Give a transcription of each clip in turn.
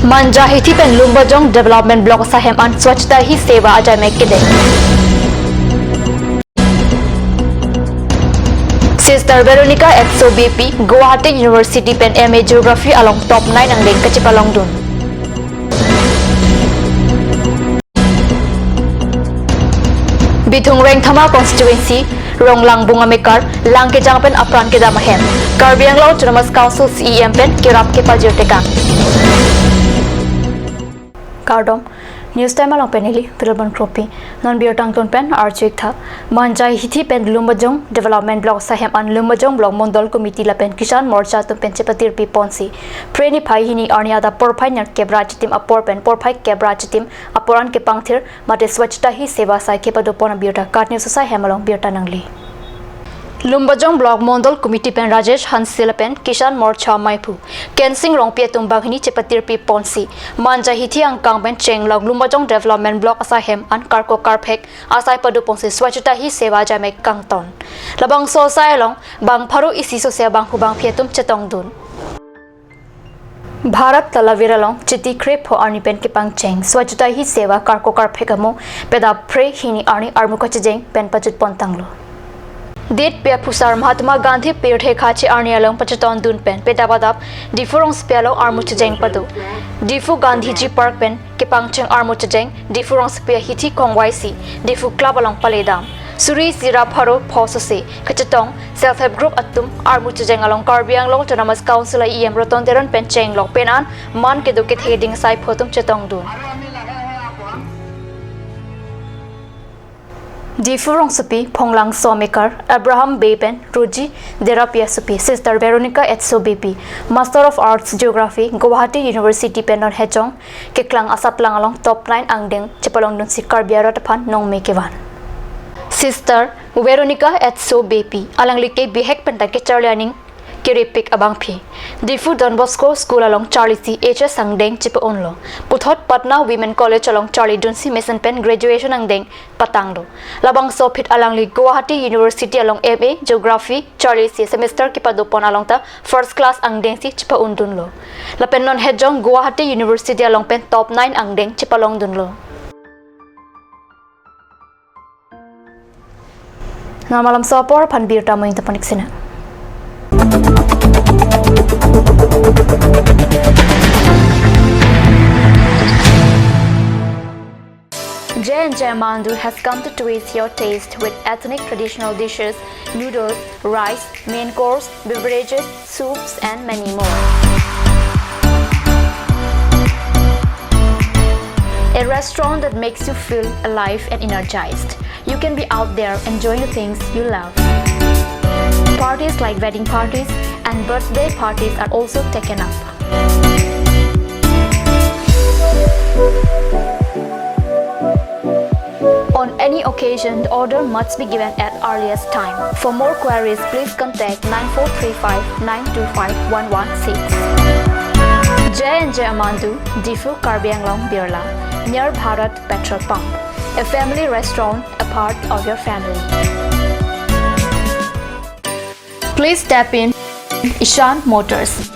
Manja hithi pen Lumbajong Development Block sahem an swachhta hi seva ajay में किदे Sister Veronica XOBP Guwahati University pen MA Geography along top 9 ang link kachipalong dun Bithung Reng Thama constituency Ronglang Bungamekar lang ke jang pen apran ke damahem Karbi Anglao Autonomous Council CEM pen kirap ke pajirteka Cardom News time along penili Pilban Kropi non biotang ton pen archik tha Manjai hithi pen Lumbajong Development Block sahem an Lumbajong Block Mondol Committee la pen Kisan Morcha ton pen chepatir pi ponsi Preni phai hini arniada porphai nar kebra chitim apor pen porphai kebra chitim aporan ke pangthir mate swachhta hi seva sai ke padopona biota kat news sai hemalong biota nangli Lumbajong Block Mondol Committee pen Rajesh Hansila pen Kisan Morcha Maipu Kensing Rongpia Tumbagni Chepatir Pi Ponsi Manja hithi angkang pen Chenglong Lumbajong Development Block asahem an Karko Karphek asai padu ponsi swachhta hi seva jame kangton labang so sai long bang pharu isi so se bang hubang phietum chetong dun Bharat Talaviralong Chiti Krep ho Arni pen ke pang cheng swachhta hi seva Karko Karphek amo peda pre hini Arni armuka chejeng pen pachut pontanglo Date pe pusar Mahatma Gandhi Pirthe khachi arnialong pachaton dun pen pedabadap difurong spelo armu chejeng padu difu Gandhi ji park pen ke pangcheng armu chejeng difurong spia hithi kongwaisi difu club along paledam suri sira pharo phosose kachatong self help group atum armu chejeng along Karbiang long Autonomous Council em roton deron pen cheng lok penan man ke duke heading sai photum chetong dun Difurong Supi, Ponglang Somekar, Abraham Baben, Ruji, Derapia Supi, Sister Veronica XOBP, Master of Arts Geography, Guwahati University Penon Hechong, Keklang Asaplang along top 9 Angdeng, Chipalong Dun si Karbiara Tapan, Nong Mekevan. Sister Veronica XOBP, Alang Like Bihek Pentake Charlianing, Kiripik Abangpi, Difu Don Bosco School along Charlie C. HS Angdeng Chipa Onlo, Puthot Patna Women College along Charlie Dunsi Mason Pen Graduation Angdeng Patanglo, Labang Sopit along Guwahati University along MA Geography Charlie C. Semester Kipadupon along the first class Angdeng si Chipa Undunlo, Lapen non Hejong Guwahati University along Pen top 9 Angdeng Chipalong Dunlo. Namalam Sopor Panbirta mo yung tapaniksina. J&J Mandu has come to twist your taste with ethnic traditional dishes, noodles, rice, main course, beverages, soups and many more. A restaurant that makes you feel alive and energized. You can be out there enjoying the things you love. Parties like wedding parties and birthday parties are also taken up. On any occasion, the order must be given at earliest time. For more queries, please contact 9435-925-116. J&J Amandu, Difu Karbianglong Birla, near Bharat Petrol Pump. A family restaurant, a part of your family. Please tap in Ishan Motors,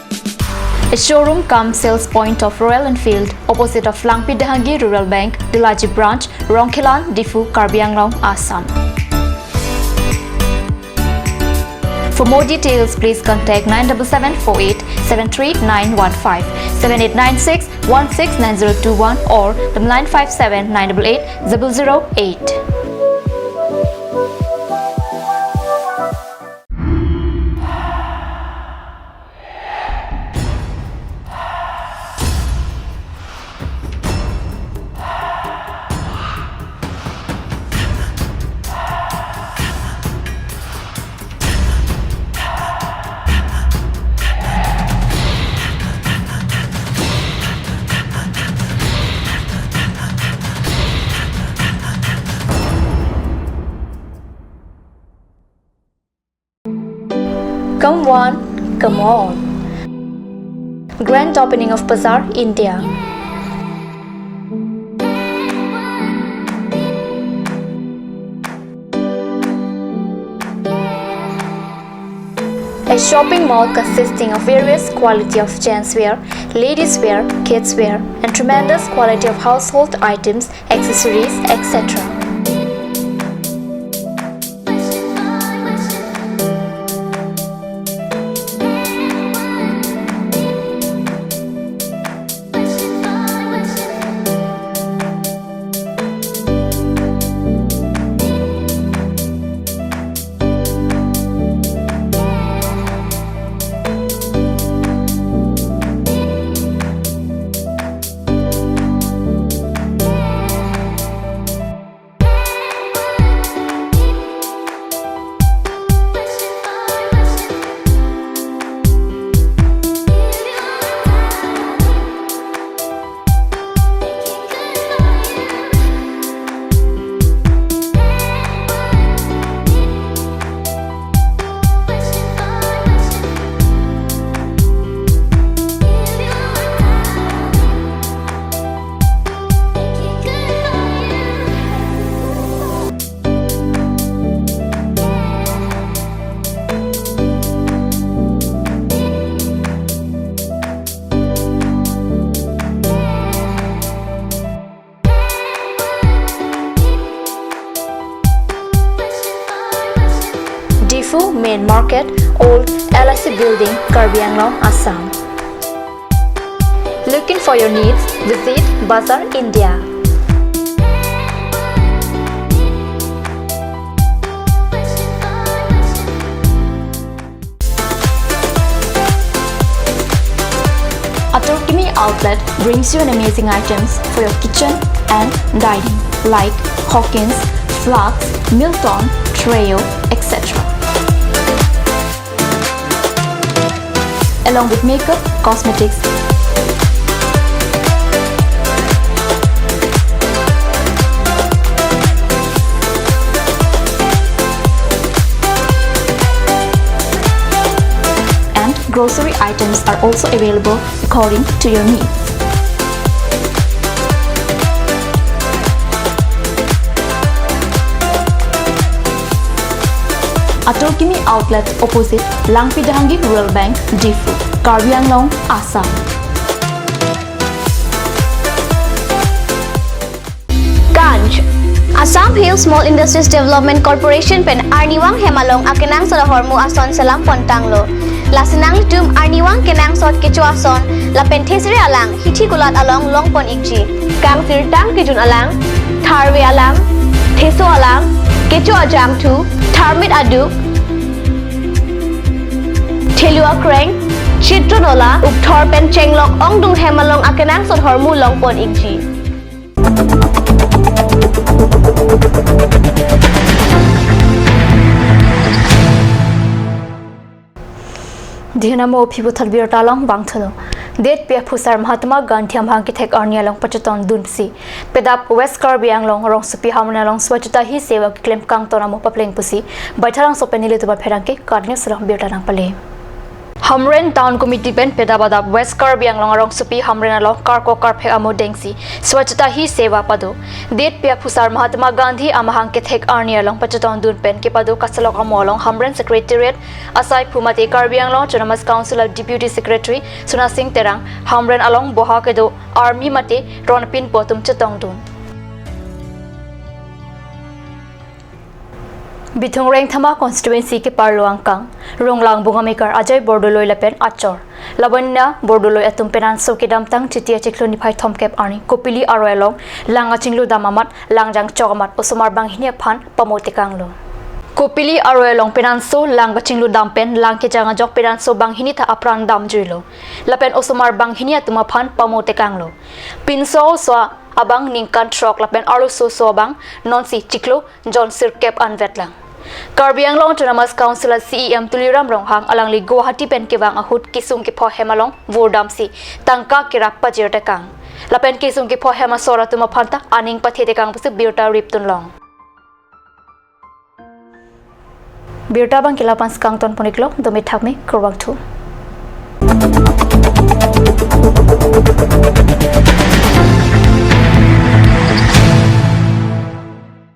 a showroom cum sales point of Royal Enfield, opposite of Langpi Dahangi Rural Bank, Dilaji Branch, Rongkhelan, Difu, Karbianglong, Assam. For more details, please contact 97748 73915, 7896 169021 or 957 988 008. Come one, come all. Grand opening of Bazaar, India. A shopping mall consisting of various quality of gents wear, ladies wear, kids wear, and tremendous quality of household items, accessories, etc. Difu Main Market, Old LIC Building, Karbi Anglong, Assam. Looking for your needs? Visit Bazaar India. Atorkimi Outlet brings you an amazing items for your kitchen and dining like Hawkins, Flax, Milton, Treo, etc. Along with makeup, cosmetics, and grocery items are also available according to your needs. Atorkimi Outlet opposite Langpidahangi Rural Bank, Difu, Karbi Anglong, Assam. Ganj Assam Hill Small Industries Development Corporation pen Arniwang Hemalong akenang sa hormu ason salam pontanglo. Lasinang tum Arniwang kenang sot kecu ason la penthesri alang hithi kulat along longpon ikji. Kang tirtang kejun alang, tharwe alang, theso alang, kecu ajam tu, tharmit aduk, Thelua Kreng, Chitronola, Ukthor pen chenglok ongdung hemalong akenang sot hormu longpon ikji. Dinamo Pibu Thalbir Talong Bangthalo. Date Pia Pusar Mahatma Gandhi Amhang Kithek Arnialong Pachaton Dunsi. Pedap West Karbi Anglong Rong Supi Hamunalong Swachita Hi Seva Klem Kang Tonamo Papleng Pusi. Baitharang Sopenile Tuba Pheranke Karnyo Sarang Birtarang Pale. Hamren Town Committee Ben Pedabadab West Karbi Anglong Rong Supi Hamren Along Karko Karphe Amo Dengsi Swachita Hi Seva Pado Date Pia Pusar Mahatma Gandhi Amhang Kithek Arnialong Pachaton Dun Pen Kipado Kasalok Amolong Hamren Secretariat Asai Pumate Karbi Anglong Autonomous Council of Deputy Secretary Suna Singh Terang Hamren Along Bohakedo Army Mate Ronpin Potum Chatong Dun Bithung Reng Thama constituency ke Parluang Kang Ronglang Bungamekar Ajay Bordoloi Lapen Achor Labanna Bordoloi Atum Penan Soki Damtang Chitia Chiklo Nipai Thomkep Arni Kopili Aroelong Langa Chinglu Damamat Langjang Chogamat Osumar Bang Hinia Phan Pamote Kanglo Kopili Aroelong Penanso Langa Chinglu Dampen Langke Janga Jok Penanso Bang Hinita Apran Dam Juilo Lapen Osumar Bang Hinia Tuma Phan Pamote Kanglo Pinso Swa Abang Ningkan Trok Lapen Aruso Sobang Nonsi Chiklo John Sirkep Anvetlang Karbi Anglong Autonomous Council CEM Tuliram Ronghang alangli Guwahati pen kewang ahut kisung ki pho hemalong Vordamsi tangka kirak pajirte kang lapen kisung ki pho hema sora tuma phanta aning pathete kang pusi birta riptun long birta bang kilapan skang ton poniklo domi thakme korwang thu